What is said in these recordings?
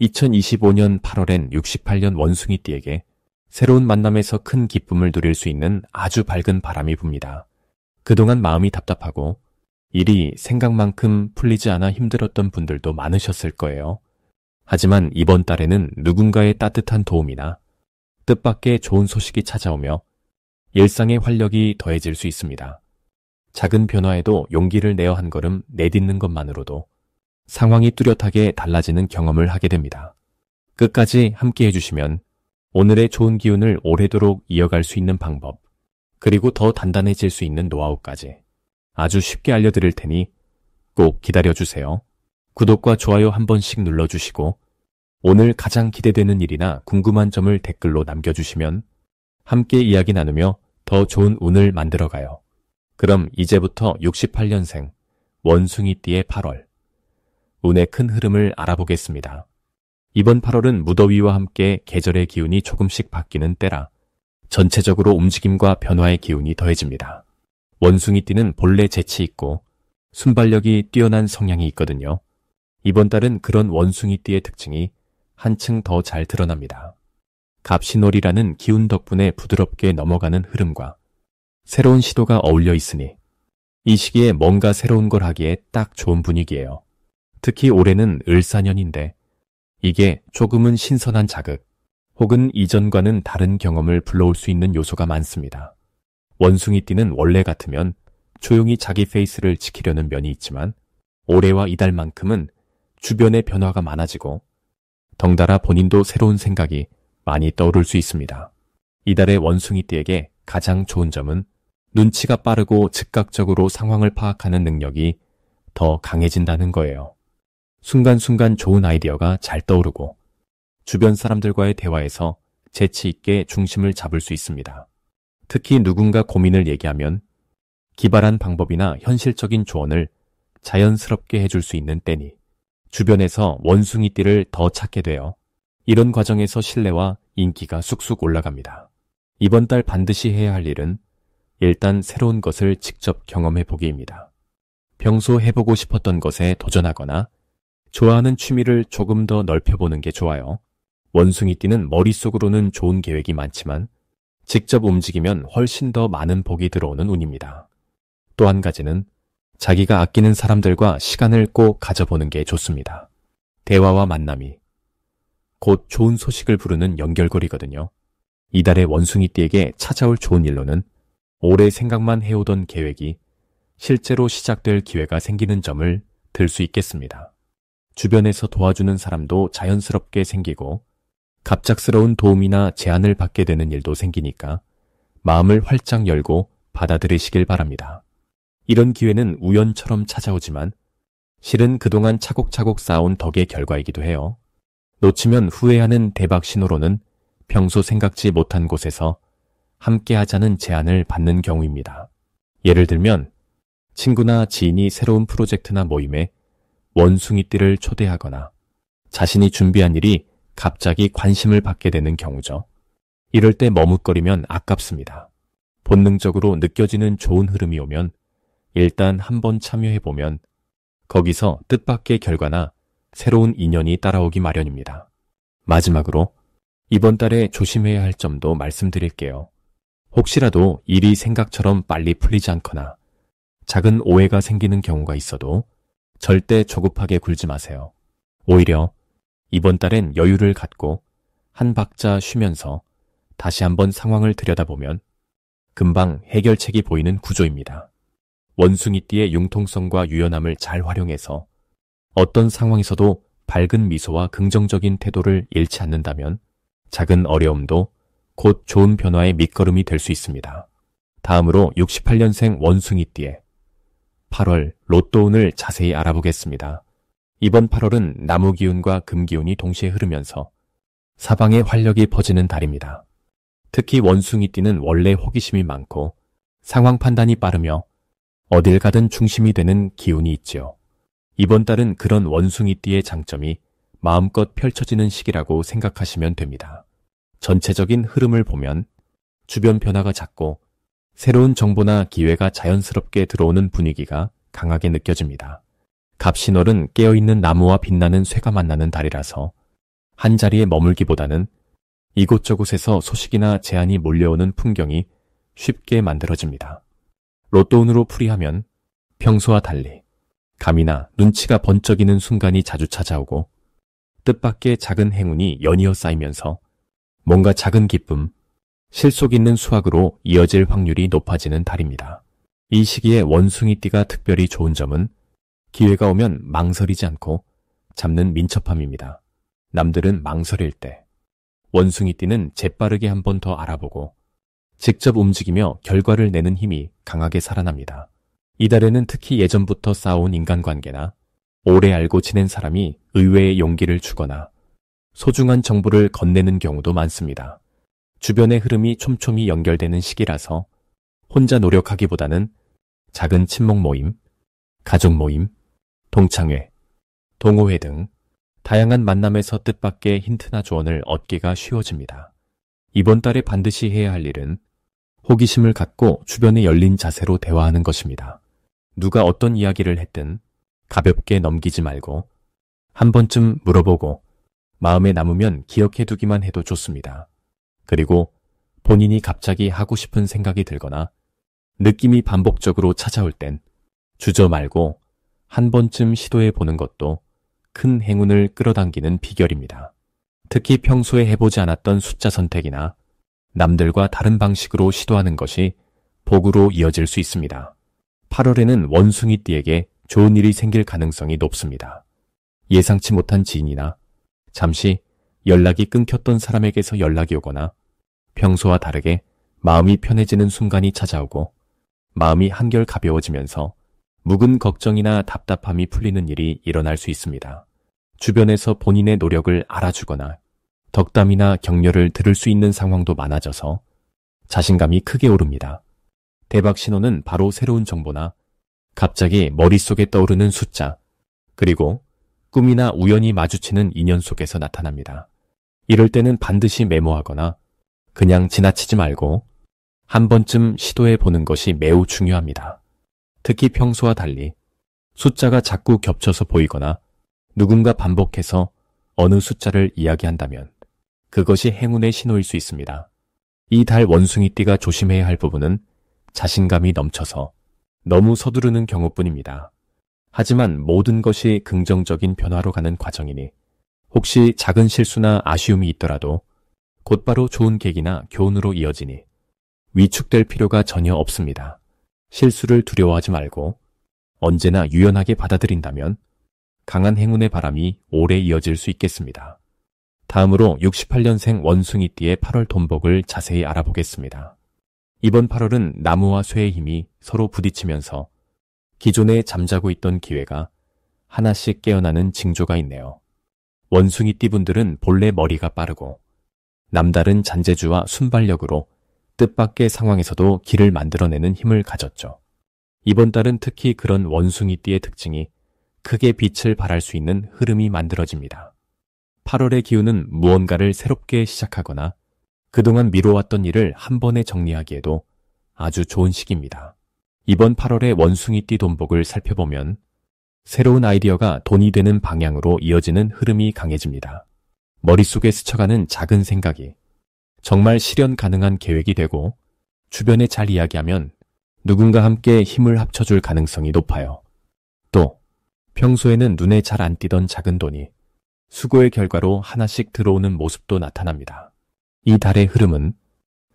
2025년 8월엔 68년 원숭이띠에게 새로운 만남에서 큰 기쁨을 누릴 수 있는 아주 밝은 바람이 붑니다. 그동안 마음이 답답하고 일이 생각만큼 풀리지 않아 힘들었던 분들도 많으셨을 거예요. 하지만 이번 달에는 누군가의 따뜻한 도움이나 뜻밖의 좋은 소식이 찾아오며 일상의 활력이 더해질 수 있습니다. 작은 변화에도 용기를 내어 한 걸음 내딛는 것만으로도 상황이 뚜렷하게 달라지는 경험을 하게 됩니다. 끝까지 함께 해주시면 오늘의 좋은 기운을 오래도록 이어갈 수 있는 방법, 그리고 더 단단해질 수 있는 노하우까지 아주 쉽게 알려드릴 테니 꼭 기다려주세요. 구독과 좋아요 한 번씩 눌러주시고 오늘 가장 기대되는 일이나 궁금한 점을 댓글로 남겨주시면 함께 이야기 나누며 더 좋은 운을 만들어가요. 그럼 이제부터 68년생 원숭이띠의 8월 운의 큰 흐름을 알아보겠습니다. 이번 8월은 무더위와 함께 계절의 기운이 조금씩 바뀌는 때라 전체적으로 움직임과 변화의 기운이 더해집니다. 원숭이띠는 본래 재치 있고 순발력이 뛰어난 성향이 있거든요. 이번 달은 그런 원숭이띠의 특징이 한층 더 잘 드러납니다. 갑신월이라는 기운 덕분에 부드럽게 넘어가는 흐름과 새로운 시도가 어울려 있으니 이 시기에 뭔가 새로운 걸 하기에 딱 좋은 분위기예요. 특히 올해는 을사년인데 이게 조금은 신선한 자극 혹은 이전과는 다른 경험을 불러올 수 있는 요소가 많습니다. 원숭이띠는 원래 같으면 조용히 자기 페이스를 지키려는 면이 있지만 올해와 이달만큼은 주변의 변화가 많아지고 덩달아 본인도 새로운 생각이 많이 떠오를 수 있습니다. 이달의 원숭이띠에게 가장 좋은 점은 눈치가 빠르고 즉각적으로 상황을 파악하는 능력이 더 강해진다는 거예요. 순간순간 좋은 아이디어가 잘 떠오르고 주변 사람들과의 대화에서 재치 있게 중심을 잡을 수 있습니다. 특히 누군가 고민을 얘기하면 기발한 방법이나 현실적인 조언을 자연스럽게 해줄 수 있는 때니 주변에서 원숭이띠를 더 찾게 돼요. 이런 과정에서 신뢰와 인기가 쑥쑥 올라갑니다. 이번 달 반드시 해야 할 일은 일단 새로운 것을 직접 경험해 보기입니다. 평소 해보고 싶었던 것에 도전하거나 좋아하는 취미를 조금 더 넓혀보는 게 좋아요. 원숭이띠는 머릿속으로는 좋은 계획이 많지만 직접 움직이면 훨씬 더 많은 복이 들어오는 운입니다. 또 한 가지는 자기가 아끼는 사람들과 시간을 꼭 가져보는 게 좋습니다. 대화와 만남이 곧 좋은 소식을 부르는 연결고리거든요. 이달의 원숭이띠에게 찾아올 좋은 일로는 오래 생각만 해오던 계획이 실제로 시작될 기회가 생기는 점을 들 수 있겠습니다. 주변에서 도와주는 사람도 자연스럽게 생기고 갑작스러운 도움이나 제안을 받게 되는 일도 생기니까 마음을 활짝 열고 받아들이시길 바랍니다. 이런 기회는 우연처럼 찾아오지만 실은 그동안 차곡차곡 쌓아온 덕의 결과이기도 해요. 놓치면 후회하는 대박 신호로는 평소 생각지 못한 곳에서 함께 하자는 제안을 받는 경우입니다. 예를 들면 친구나 지인이 새로운 프로젝트나 모임에 원숭이띠를 초대하거나 자신이 준비한 일이 갑자기 관심을 받게 되는 경우죠. 이럴 때 머뭇거리면 아깝습니다. 본능적으로 느껴지는 좋은 흐름이 오면 일단 한번 참여해보면 거기서 뜻밖의 결과나 새로운 인연이 따라오기 마련입니다. 마지막으로 이번 달에 조심해야 할 점도 말씀드릴게요. 혹시라도 일이 생각처럼 빨리 풀리지 않거나 작은 오해가 생기는 경우가 있어도 절대 조급하게 굴지 마세요. 오히려 이번 달엔 여유를 갖고 한 박자 쉬면서 다시 한번 상황을 들여다보면 금방 해결책이 보이는 구조입니다. 원숭이띠의 융통성과 유연함을 잘 활용해서 어떤 상황에서도 밝은 미소와 긍정적인 태도를 잃지 않는다면 작은 어려움도 곧 좋은 변화의 밑거름이 될 수 있습니다. 다음으로 68년생 원숭이띠의 8월 로또운을 자세히 알아보겠습니다. 이번 8월은 나무 기운과 금 기운이 동시에 흐르면서 사방에 활력이 퍼지는 달입니다. 특히 원숭이띠는 원래 호기심이 많고 상황 판단이 빠르며 어딜 가든 중심이 되는 기운이 있지요. 이번 달은 그런 원숭이띠의 장점이 마음껏 펼쳐지는 시기라고 생각하시면 됩니다. 전체적인 흐름을 보면 주변 변화가 잦고 새로운 정보나 기회가 자연스럽게 들어오는 분위기가 강하게 느껴집니다. 갑신월은 깨어있는 나무와 빛나는 쇠가 만나는 달이라서 한 자리에 머물기보다는 이곳저곳에서 소식이나 제안이 몰려오는 풍경이 쉽게 만들어집니다. 로또 운으로 풀이하면 평소와 달리 감이나 눈치가 번쩍이는 순간이 자주 찾아오고 뜻밖의 작은 행운이 연이어 쌓이면서 뭔가 작은 기쁨, 실속 있는 수확으로 이어질 확률이 높아지는 달입니다. 이 시기에 원숭이띠가 특별히 좋은 점은 기회가 오면 망설이지 않고 잡는 민첩함입니다. 남들은 망설일 때 원숭이띠는 재빠르게 한 번 더 알아보고 직접 움직이며 결과를 내는 힘이 강하게 살아납니다. 이달에는 특히 예전부터 쌓아온 인간관계나 오래 알고 지낸 사람이 의외의 용기를 주거나 소중한 정보를 건네는 경우도 많습니다. 주변의 흐름이 촘촘히 연결되는 시기라서 혼자 노력하기보다는 작은 친목 모임, 가족 모임, 동창회, 동호회 등 다양한 만남에서 뜻밖의 힌트나 조언을 얻기가 쉬워집니다. 이번 달에 반드시 해야 할 일은 호기심을 갖고 주변에 열린 자세로 대화하는 것입니다. 누가 어떤 이야기를 했든 가볍게 넘기지 말고 한 번쯤 물어보고 마음에 남으면 기억해두기만 해도 좋습니다. 그리고 본인이 갑자기 하고 싶은 생각이 들거나 느낌이 반복적으로 찾아올 땐 주저 말고 한 번쯤 시도해보는 것도 큰 행운을 끌어당기는 비결입니다. 특히 평소에 해보지 않았던 숫자 선택이나 남들과 다른 방식으로 시도하는 것이 복으로 이어질 수 있습니다. 8월에는 원숭이띠에게 좋은 일이 생길 가능성이 높습니다. 예상치 못한 지인이나 잠시 연락이 끊겼던 사람에게서 연락이 오거나 평소와 다르게 마음이 편해지는 순간이 찾아오고 마음이 한결 가벼워지면서 묵은 걱정이나 답답함이 풀리는 일이 일어날 수 있습니다. 주변에서 본인의 노력을 알아주거나 덕담이나 격려를 들을 수 있는 상황도 많아져서 자신감이 크게 오릅니다. 대박 신호는 바로 새로운 정보나 갑자기 머릿속에 떠오르는 숫자, 그리고 꿈이나 우연히 마주치는 인연 속에서 나타납니다. 이럴 때는 반드시 메모하거나 그냥 지나치지 말고 한 번쯤 시도해 보는 것이 매우 중요합니다. 특히 평소와 달리 숫자가 자꾸 겹쳐서 보이거나 누군가 반복해서 어느 숫자를 이야기한다면 그것이 행운의 신호일 수 있습니다. 이 달 원숭이띠가 조심해야 할 부분은 자신감이 넘쳐서 너무 서두르는 경우뿐입니다. 하지만 모든 것이 긍정적인 변화로 가는 과정이니 혹시 작은 실수나 아쉬움이 있더라도 곧바로 좋은 계기나 교훈으로 이어지니 위축될 필요가 전혀 없습니다. 실수를 두려워하지 말고 언제나 유연하게 받아들인다면 강한 행운의 바람이 오래 이어질 수 있겠습니다. 다음으로 68년생 원숭이띠의 8월 돈복을 자세히 알아보겠습니다. 이번 8월은 나무와 쇠의 힘이 서로 부딪히면서 기존에 잠자고 있던 기회가 하나씩 깨어나는 징조가 있네요. 원숭이띠 분들은 본래 머리가 빠르고 남다른 잔재주와 순발력으로 뜻밖의 상황에서도 길을 만들어내는 힘을 가졌죠. 이번 달은 특히 그런 원숭이띠의 특징이 크게 빛을 발할 수 있는 흐름이 만들어집니다. 8월의 기운은 무언가를 새롭게 시작하거나 그동안 미뤄왔던 일을 한 번에 정리하기에도 아주 좋은 시기입니다. 이번 8월의 원숭이띠 돈복을 살펴보면 새로운 아이디어가 돈이 되는 방향으로 이어지는 흐름이 강해집니다. 머릿속에 스쳐가는 작은 생각이 정말 실현 가능한 계획이 되고 주변에 잘 이야기하면 누군가 함께 힘을 합쳐줄 가능성이 높아요. 또 평소에는 눈에 잘 안 띄던 작은 돈이 수고의 결과로 하나씩 들어오는 모습도 나타납니다. 이 달의 흐름은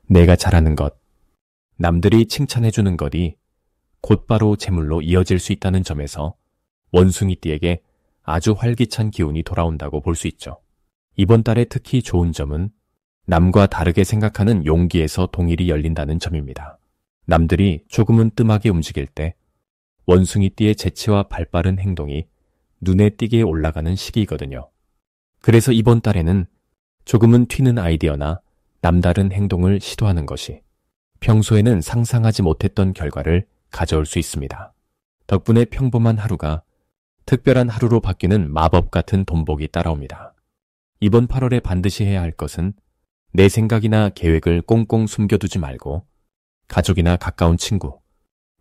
내가 잘하는 것, 남들이 칭찬해주는 것이 곧바로 재물로 이어질 수 있다는 점에서 원숭이띠에게 아주 활기찬 기운이 돌아온다고 볼 수 있죠. 이번 달에 특히 좋은 점은 남과 다르게 생각하는 용기에서 동일이 열린다는 점입니다. 남들이 조금은 뜸하게 움직일 때 원숭이띠의 재치와 발빠른 행동이 눈에 띄게 올라가는 시기이거든요. 그래서 이번 달에는 조금은 튀는 아이디어나 남다른 행동을 시도하는 것이 평소에는 상상하지 못했던 결과를 가져올 수 있습니다. 덕분에 평범한 하루가 특별한 하루로 바뀌는 마법 같은 돈복이 따라옵니다. 이번 8월에 반드시 해야 할 것은 내 생각이나 계획을 꽁꽁 숨겨두지 말고 가족이나 가까운 친구,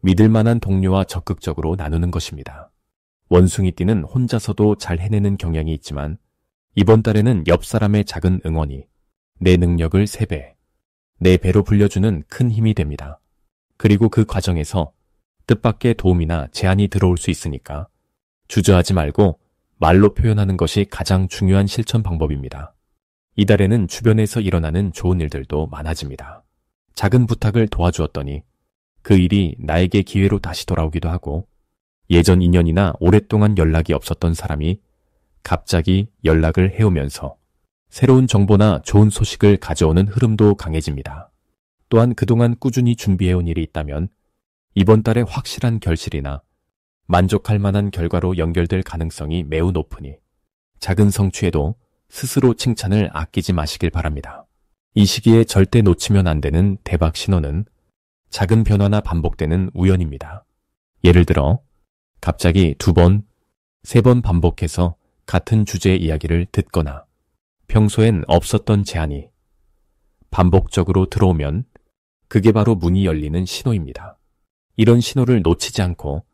믿을 만한 동료와 적극적으로 나누는 것입니다. 원숭이띠는 혼자서도 잘 해내는 경향이 있지만 이번 달에는 옆 사람의 작은 응원이 내 능력을 3배, 4배로 불려주는 큰 힘이 됩니다. 그리고 그 과정에서 뜻밖의 도움이나 제안이 들어올 수 있으니까 주저하지 말고 말로 표현하는 것이 가장 중요한 실천 방법입니다. 이달에는 주변에서 일어나는 좋은 일들도 많아집니다. 작은 부탁을 도와주었더니 그 일이 나에게 기회로 다시 돌아오기도 하고, 예전 인연이나 오랫동안 연락이 없었던 사람이 갑자기 연락을 해오면서 새로운 정보나 좋은 소식을 가져오는 흐름도 강해집니다. 또한 그동안 꾸준히 준비해온 일이 있다면 이번 달에 확실한 결실이나 만족할 만한 결과로 연결될 가능성이 매우 높으니 작은 성취에도 스스로 칭찬을 아끼지 마시길 바랍니다. 이 시기에 절대 놓치면 안 되는 대박 신호는 작은 변화나 반복되는 우연입니다. 예를 들어 갑자기 2번, 3번 반복해서 같은 주제의 이야기를 듣거나 평소엔 없었던 제안이 반복적으로 들어오면 그게 바로 문이 열리는 신호입니다. 이런 신호를 놓치지 않고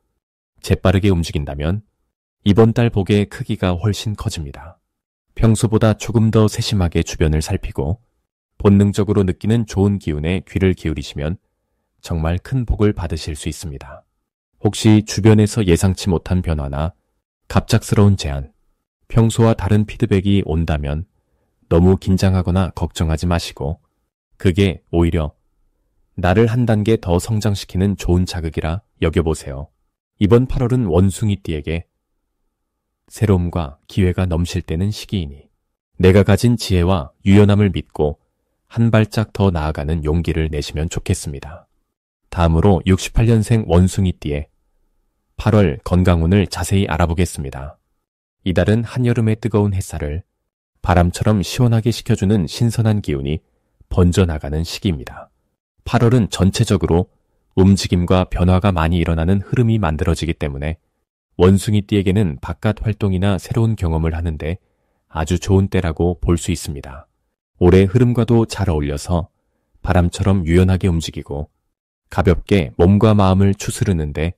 재빠르게 움직인다면 이번 달 복의 크기가 훨씬 커집니다. 평소보다 조금 더 세심하게 주변을 살피고 본능적으로 느끼는 좋은 기운에 귀를 기울이시면 정말 큰 복을 받으실 수 있습니다. 혹시 주변에서 예상치 못한 변화나 갑작스러운 제안, 평소와 다른 피드백이 온다면 너무 긴장하거나 걱정하지 마시고 그게 오히려 나를 한 단계 더 성장시키는 좋은 자극이라 여겨보세요. 이번 8월은 원숭이띠에게 새로움과 기회가 넘칠 때는 시기이니 내가 가진 지혜와 유연함을 믿고 한 발짝 더 나아가는 용기를 내시면 좋겠습니다. 다음으로 68년생 원숭이띠의 8월 건강운을 자세히 알아보겠습니다. 이달은 한여름의 뜨거운 햇살을 바람처럼 시원하게 식혀주는 신선한 기운이 번져나가는 시기입니다. 8월은 전체적으로 움직임과 변화가 많이 일어나는 흐름이 만들어지기 때문에 원숭이띠에게는 바깥 활동이나 새로운 경험을 하는데 아주 좋은 때라고 볼 수 있습니다. 올해 흐름과도 잘 어울려서 바람처럼 유연하게 움직이고 가볍게 몸과 마음을 추스르는데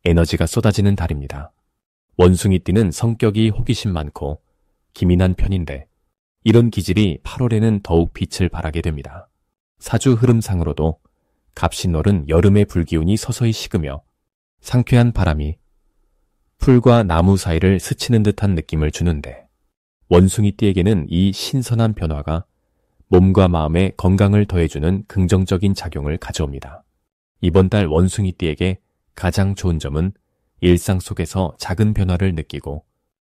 에너지가 쏟아지는 달입니다. 원숭이띠는 성격이 호기심 많고 기민한 편인데 이런 기질이 8월에는 더욱 빛을 발하게 됩니다. 사주 흐름상으로도 갑신월은 여름의 불기운이 서서히 식으며 상쾌한 바람이 풀과 나무 사이를 스치는 듯한 느낌을 주는데 원숭이띠에게는 이 신선한 변화가 몸과 마음의 건강을 더해주는 긍정적인 작용을 가져옵니다. 이번 달 원숭이띠에게 가장 좋은 점은 일상 속에서 작은 변화를 느끼고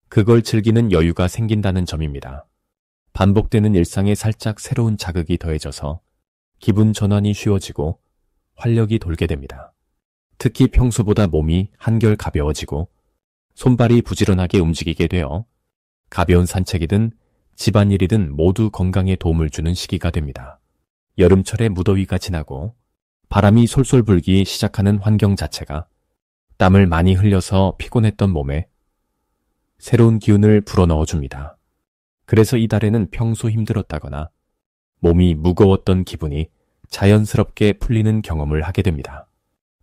그걸 즐기는 여유가 생긴다는 점입니다. 반복되는 일상에 살짝 새로운 자극이 더해져서 기분 전환이 쉬워지고 활력이 돌게 됩니다. 특히 평소보다 몸이 한결 가벼워지고 손발이 부지런하게 움직이게 되어 가벼운 산책이든 집안일이든 모두 건강에 도움을 주는 시기가 됩니다. 여름철의 무더위가 지나고 바람이 솔솔 불기 시작하는 환경 자체가 땀을 많이 흘려서 피곤했던 몸에 새로운 기운을 불어넣어 줍니다. 그래서 이달에는 평소 힘들었다거나 몸이 무거웠던 기분이 자연스럽게 풀리는 경험을 하게 됩니다.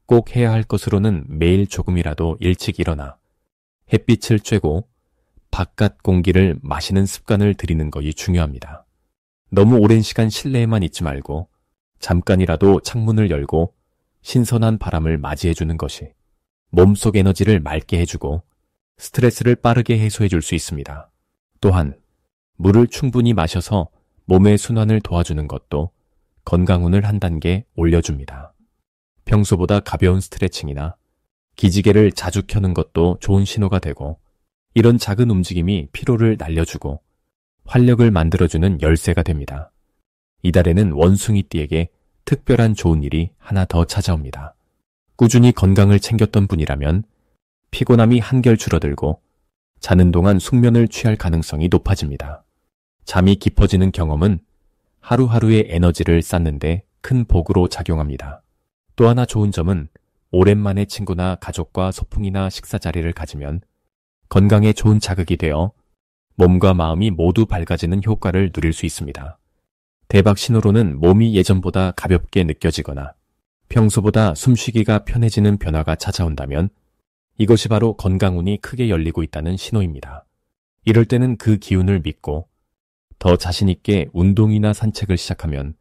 꼭 해야 할 것으로는 매일 조금이라도 일찍 일어나 햇빛을 쬐고 바깥 공기를 마시는 습관을 들이는 것이 중요합니다. 너무 오랜 시간 실내에만 있지 말고 잠깐이라도 창문을 열고 신선한 바람을 맞이해주는 것이 몸속 에너지를 맑게 해주고 스트레스를 빠르게 해소해줄 수 있습니다. 또한 물을 충분히 마셔서 몸의 순환을 도와주는 것도 건강운을 한 단계 올려줍니다. 평소보다 가벼운 스트레칭이나 기지개를 자주 켜는 것도 좋은 신호가 되고 이런 작은 움직임이 피로를 날려주고 활력을 만들어주는 열쇠가 됩니다. 이달에는 원숭이띠에게 특별한 좋은 일이 하나 더 찾아옵니다. 꾸준히 건강을 챙겼던 분이라면 피곤함이 한결 줄어들고 자는 동안 숙면을 취할 가능성이 높아집니다. 잠이 깊어지는 경험은 하루하루의 에너지를 쌓는데 큰 복으로 작용합니다. 또 하나 좋은 점은 오랜만에 친구나 가족과 소풍이나 식사 자리를 가지면 건강에 좋은 자극이 되어 몸과 마음이 모두 밝아지는 효과를 누릴 수 있습니다. 대박 신호로는 몸이 예전보다 가볍게 느껴지거나 평소보다 숨쉬기가 편해지는 변화가 찾아온다면 이것이 바로 건강운이 크게 열리고 있다는 신호입니다. 이럴 때는 그 기운을 믿고 더 자신있게 운동이나 산책을 시작하면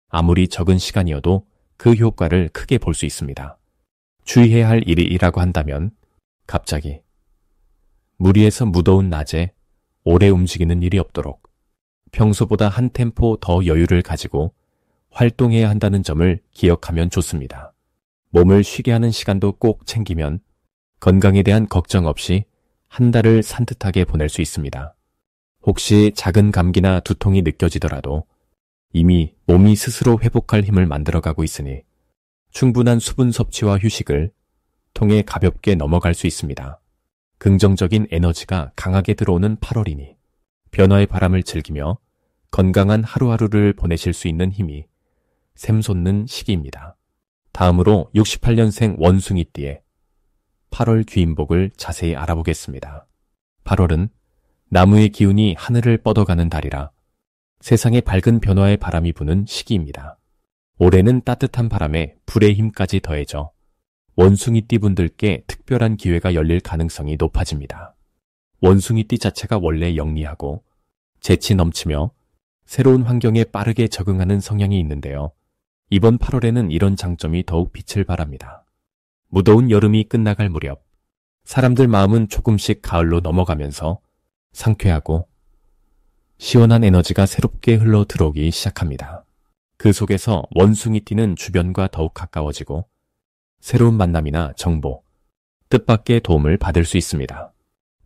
아무리 적은 시간이어도 그 효과를 크게 볼 수 있습니다. 주의해야 할 일이라고 한다면 갑자기 무리해서 무더운 낮에 오래 움직이는 일이 없도록 평소보다 한 템포 더 여유를 가지고 활동해야 한다는 점을 기억하면 좋습니다. 몸을 쉬게 하는 시간도 꼭 챙기면 건강에 대한 걱정 없이 한 달을 산뜻하게 보낼 수 있습니다. 혹시 작은 감기나 두통이 느껴지더라도 이미 몸이 스스로 회복할 힘을 만들어가고 있으니 충분한 수분 섭취와 휴식을 통해 가볍게 넘어갈 수 있습니다. 긍정적인 에너지가 강하게 들어오는 8월이니 변화의 바람을 즐기며 건강한 하루하루를 보내실 수 있는 힘이 샘솟는 시기입니다. 다음으로 68년생 원숭이띠의 8월 귀인복을 자세히 알아보겠습니다. 8월은 나무의 기운이 하늘을 뻗어가는 달이라 세상에 밝은 변화의 바람이 부는 시기입니다. 올해는 따뜻한 바람에 불의 힘까지 더해져 원숭이띠 분들께 특별한 기회가 열릴 가능성이 높아집니다. 원숭이띠 자체가 원래 영리하고 재치 넘치며 새로운 환경에 빠르게 적응하는 성향이 있는데요. 이번 8월에는 이런 장점이 더욱 빛을 발합니다. 무더운 여름이 끝나갈 무렵 사람들 마음은 조금씩 가을로 넘어가면서 상쾌하고 시원한 에너지가 새롭게 흘러 들어오기 시작합니다. 그 속에서 원숭이띠는 주변과 더욱 가까워지고 새로운 만남이나 정보, 뜻밖의 도움을 받을 수 있습니다.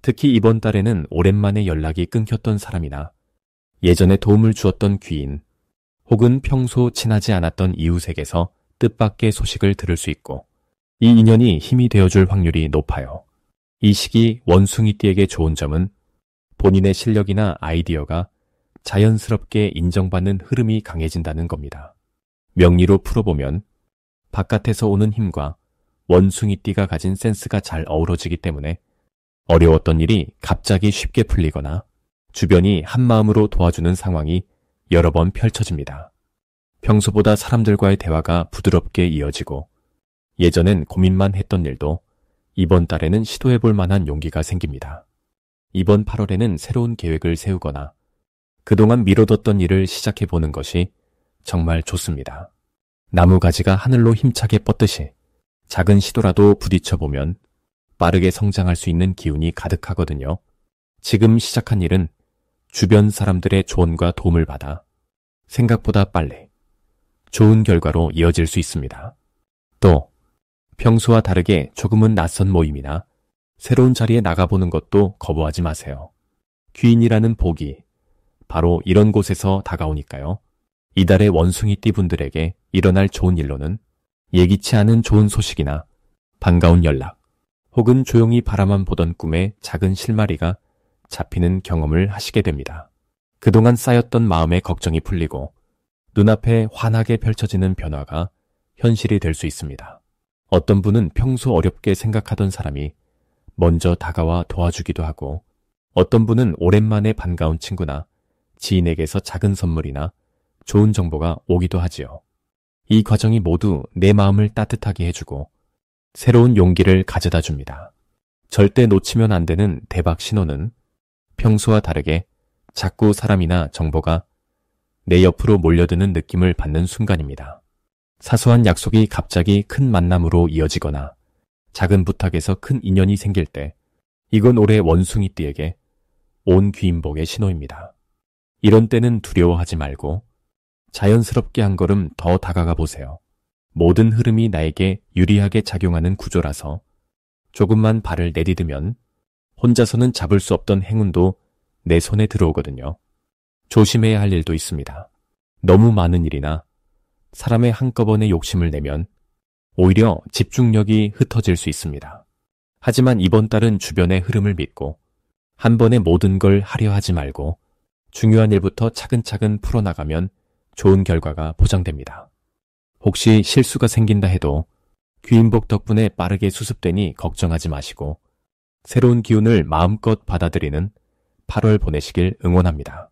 특히 이번 달에는 오랜만에 연락이 끊겼던 사람이나 예전에 도움을 주었던 귀인 혹은 평소 친하지 않았던 이웃에게서 뜻밖의 소식을 들을 수 있고 이 인연이 힘이 되어줄 확률이 높아요. 이 시기 원숭이띠에게 좋은 점은 본인의 실력이나 아이디어가 자연스럽게 인정받는 흐름이 강해진다는 겁니다. 명리로 풀어보면 바깥에서 오는 힘과 원숭이띠가 가진 센스가 잘 어우러지기 때문에 어려웠던 일이 갑자기 쉽게 풀리거나 주변이 한마음으로 도와주는 상황이 여러 번 펼쳐집니다. 평소보다 사람들과의 대화가 부드럽게 이어지고 예전엔 고민만 했던 일도 이번 달에는 시도해볼 만한 용기가 생깁니다. 이번 8월에는 새로운 계획을 세우거나 그동안 미뤄뒀던 일을 시작해보는 것이 정말 좋습니다. 나무가지가 하늘로 힘차게 뻗듯이 작은 시도라도 부딪혀보면 빠르게 성장할 수 있는 기운이 가득하거든요. 지금 시작한 일은 주변 사람들의 조언과 도움을 받아 생각보다 빨리 좋은 결과로 이어질 수 있습니다. 또 평소와 다르게 조금은 낯선 모임이나 새로운 자리에 나가보는 것도 거부하지 마세요. 귀인이라는 복이 바로 이런 곳에서 다가오니까요. 이달의 원숭이띠 분들에게 일어날 좋은 일로는 예기치 않은 좋은 소식이나 반가운 연락 혹은 조용히 바라만 보던 꿈에 작은 실마리가 잡히는 경험을 하시게 됩니다. 그동안 쌓였던 마음의 걱정이 풀리고 눈앞에 환하게 펼쳐지는 변화가 현실이 될 수 있습니다. 어떤 분은 평소 어렵게 생각하던 사람이 먼저 다가와 도와주기도 하고 어떤 분은 오랜만에 반가운 친구나 지인에게서 작은 선물이나 좋은 정보가 오기도 하지요. 이 과정이 모두 내 마음을 따뜻하게 해주고 새로운 용기를 가져다 줍니다. 절대 놓치면 안 되는 대박 신호는 평소와 다르게 자꾸 사람이나 정보가 내 옆으로 몰려드는 느낌을 받는 순간입니다. 사소한 약속이 갑자기 큰 만남으로 이어지거나 작은 부탁에서 큰 인연이 생길 때 이건 올해 원숭이띠에게 온 귀인복의 신호입니다. 이런 때는 두려워하지 말고 자연스럽게 한 걸음 더 다가가 보세요. 모든 흐름이 나에게 유리하게 작용하는 구조라서 조금만 발을 내디디면 혼자서는 잡을 수 없던 행운도 내 손에 들어오거든요. 조심해야 할 일도 있습니다. 너무 많은 일이나 사람의 한꺼번에 욕심을 내면 오히려 집중력이 흩어질 수 있습니다. 하지만 이번 달은 주변의 흐름을 믿고 한 번에 모든 걸 하려 하지 말고 중요한 일부터 차근차근 풀어나가면 좋은 결과가 보장됩니다. 혹시 실수가 생긴다 해도 귀인복 덕분에 빠르게 수습되니 걱정하지 마시고 새로운 기운을 마음껏 받아들이는 8월 보내시길 응원합니다.